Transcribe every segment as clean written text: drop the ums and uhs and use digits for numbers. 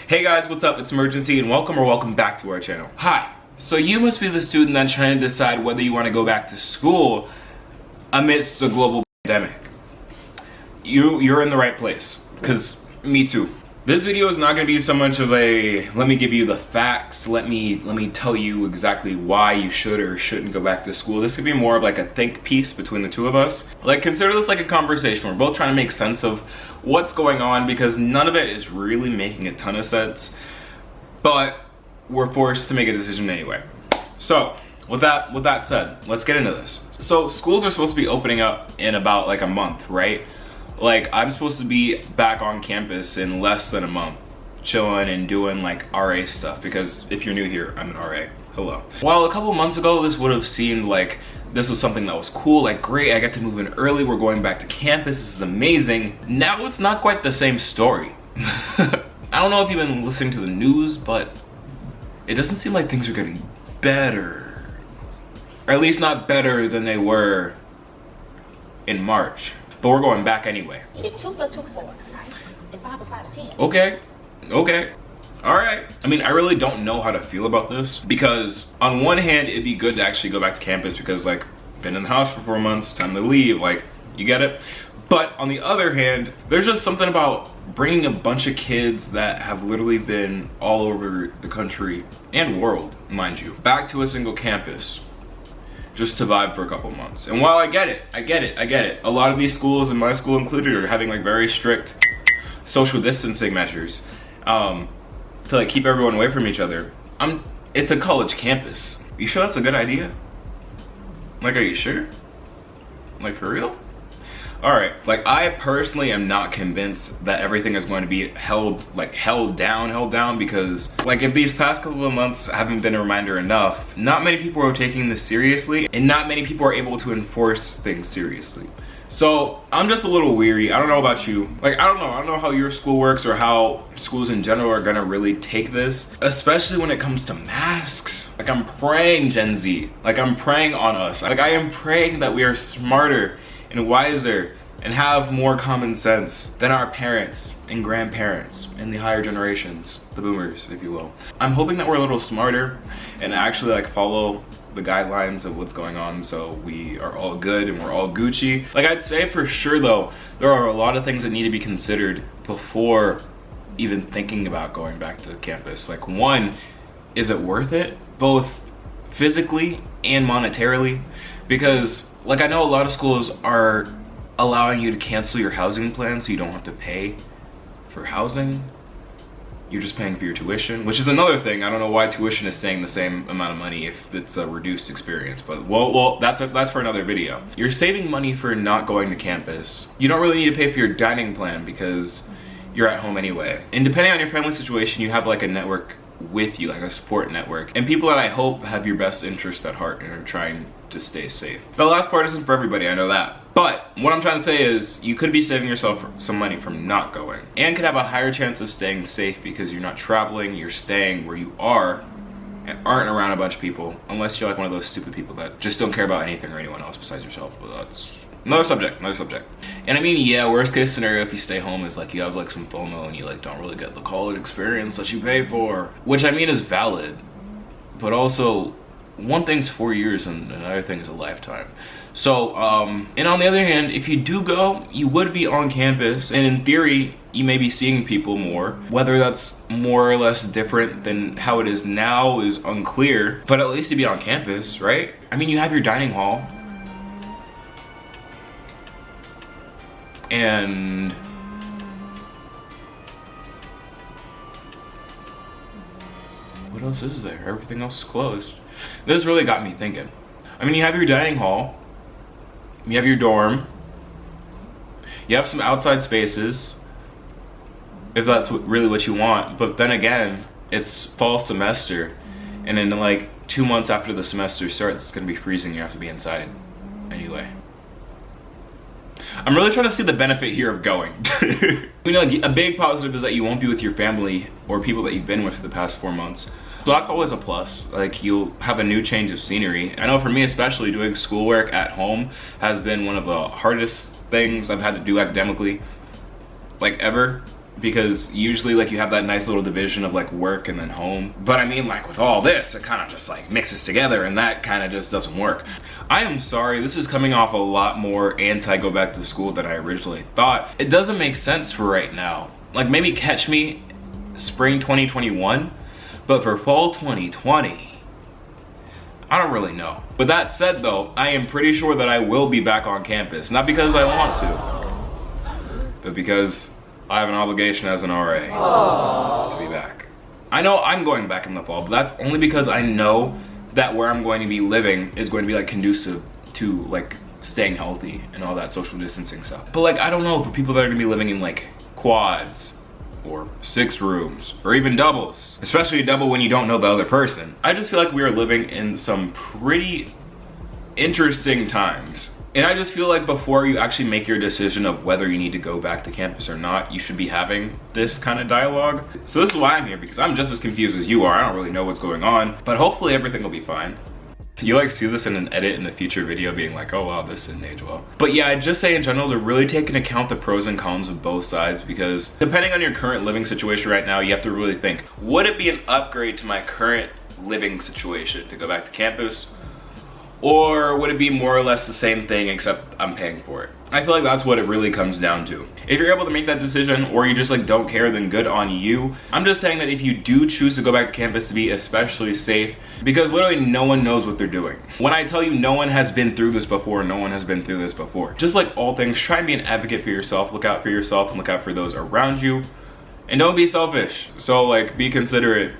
Hey guys, what's up? It's Imurgency and welcome back to our channel. Hi. So you must be the student that's trying to decide whether you want to go back to school amidst a global pandemic. You're in the right place, because me too. This video is not going to be so much of a let me give you the facts, let me tell you exactly why you should or shouldn't go back to school. This could be more of like a think piece between the two of us. Like, consider this like a conversation. We're both trying to make sense of what's going on because none of it is really making a ton of sense, but we're forced to make a decision anyway. So with that said, let's get into this. So schools are supposed to be opening up in about like a month, right? Like, I'm supposed to be back on campus in less than a month, chilling and doing like RA stuff, because if you're new here, I'm an RA. Hello. While a couple months ago this would have seemed like this was something that was cool, like great, I get to move in early, we're going back to campus, this is amazing. Now it's not quite the same story. I don't know if you've been listening to the news, but it doesn't seem like things are getting better. Or at least not better than they were in March. But we're going back anyway. If 2 plus 2 is 4, if 5 plus 5 is 10. Okay. Alright. I mean, I really don't know how to feel about this, because on one hand, it'd be good to actually go back to campus because, like, been in the house for 4 months, time to leave, like, you get it? But on the other hand, there's just something about bringing a bunch of kids that have literally been all over the country and world, mind you, back to a single campus just to vibe for a couple months. And while I get it, a lot of these schools, and my school included, are having like very strict social distancing measures to like keep everyone away from each other. It's a college campus. You sure that's a good idea? Like, are you sure? Like, for real? Alright, like, I personally am not convinced that everything is going to be held down, because like, if these past couple of months haven't been a reminder enough, not many people are taking this seriously, and not many people are able to enforce things seriously. So I'm just a little weary. I don't know about you. Like, I don't know how your school works or how schools in general are gonna really take this, especially when it comes to masks. Like, I'm praying, Gen Z, like, I'm praying on us. Like, I am praying that we are smarter and wiser and have more common sense than our parents and grandparents and the higher generations, the boomers, if you will. I'm hoping that we're a little smarter and actually like follow the guidelines of what's going on, so we are all good and we're all Gucci. Like, I'd say for sure though, there are a lot of things that need to be considered before even thinking about going back to campus. Like, one, is it worth it? Both physically and monetarily? Because like, I know a lot of schools are allowing you to cancel your housing plan so you don't have to pay for housing. You're just paying for your tuition, which is another thing. I don't know why tuition is staying the same amount of money if it's a reduced experience, but well, that's for another video. You're saving money for not going to campus. You don't really need to pay for your dining plan because you're at home anyway. And depending on your family situation, you have like a network with you, like a support network, and people that I hope have your best interest at heart and are trying to stay safe. The last part isn't for everybody, I know that. But what I'm trying to say is you could be saving yourself some money from not going, and could have a higher chance of staying safe because you're not traveling, you're staying where you are and aren't around a bunch of people, unless you're like one of those stupid people that just don't care about anything or anyone else besides yourself. But that's another subject. And I mean, yeah, worst case scenario if you stay home is like you have like some FOMO and you like don't really get the college experience that you pay for, which I mean is valid, but also one thing's 4 years and another thing is a lifetime. So and on the other hand, if you do go, you would be on campus, and in theory you may be seeing people more. Whether that's more or less different than how it is now is unclear, but at least you'd be on campus, right? I mean, you have your dining hall, and what else is there? Everything else is closed. This really got me thinking. I mean, you have your dining hall, you have your dorm, you have some outside spaces, if that's really what you want, but then again, it's fall semester, and in like 2 months after the semester starts, it's gonna be freezing, you have to be inside anyway. I'm really trying to see the benefit here of going. You know, like, a big positive is that you won't be with your family or people that you've been with for the past 4 months. So that's always a plus. Like, you'll have a new change of scenery. I know for me especially, doing schoolwork at home has been one of the hardest things I've had to do academically, like, ever. because usually like you have that nice little division of like work and then home. But I mean, like with all this, it kind of just like mixes together, and that kind of just doesn't work. I am sorry, this is coming off a lot more anti go back to school than I originally thought. It doesn't make sense for right now. Like maybe catch me spring 2021, but for fall 2020, I don't really know. With that said though, I am pretty sure that I will be back on campus. Not because I want to, but because I have an obligation as an RA to be back. I know I'm going back in the fall, but that's only because I know that where I'm going to be living is going to be like conducive to like staying healthy and all that social distancing stuff. But like, I don't know, for people that are gonna be living in like quads or 6 rooms or even doubles, especially a double when you don't know the other person. I just feel like we are living in some pretty interesting times. And I just feel like before you actually make your decision of whether you need to go back to campus or not, you should be having this kind of dialogue. So this is why I'm here, because I'm just as confused as you are. I don't really know what's going on, but hopefully everything will be fine. You like see this in an edit in a future video being like, oh wow, this didn't age well. But yeah, I'd just say in general to really take into account the pros and cons of both sides, because depending on your current living situation right now, you have to really think, would it be an upgrade to my current living situation to go back to campus? Or would it be more or less the same thing except I'm paying for it? I feel like that's what it really comes down to. If you're able to make that decision or you just like don't care, then good on you. I'm just saying that if you do choose to go back to campus, to be especially safe, because literally no one knows what they're doing. When I tell you no one has been through this before, no one has been through this before. Just like all things, try and be an advocate for yourself, look out for yourself and look out for those around you. And don't be selfish. So like, be considerate,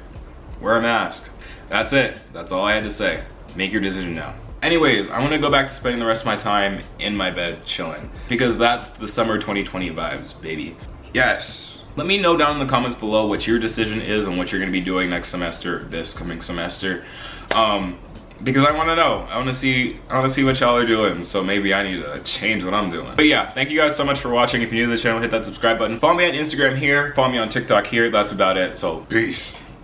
wear a mask. That's it, that's all I had to say. Make your decision now. Anyways, I want to go back to spending the rest of my time in my bed chilling, because that's the summer 2020 vibes, baby. Yes. Let me know down in the comments below what your decision is and what you're going to be doing next semester, this coming semester. Because I want to know. I want to see what y'all are doing, so maybe I need to change what I'm doing. But yeah, thank you guys so much for watching. If you're new to the channel, hit that subscribe button. Follow me on Instagram here, follow me on TikTok here. That's about it. So peace.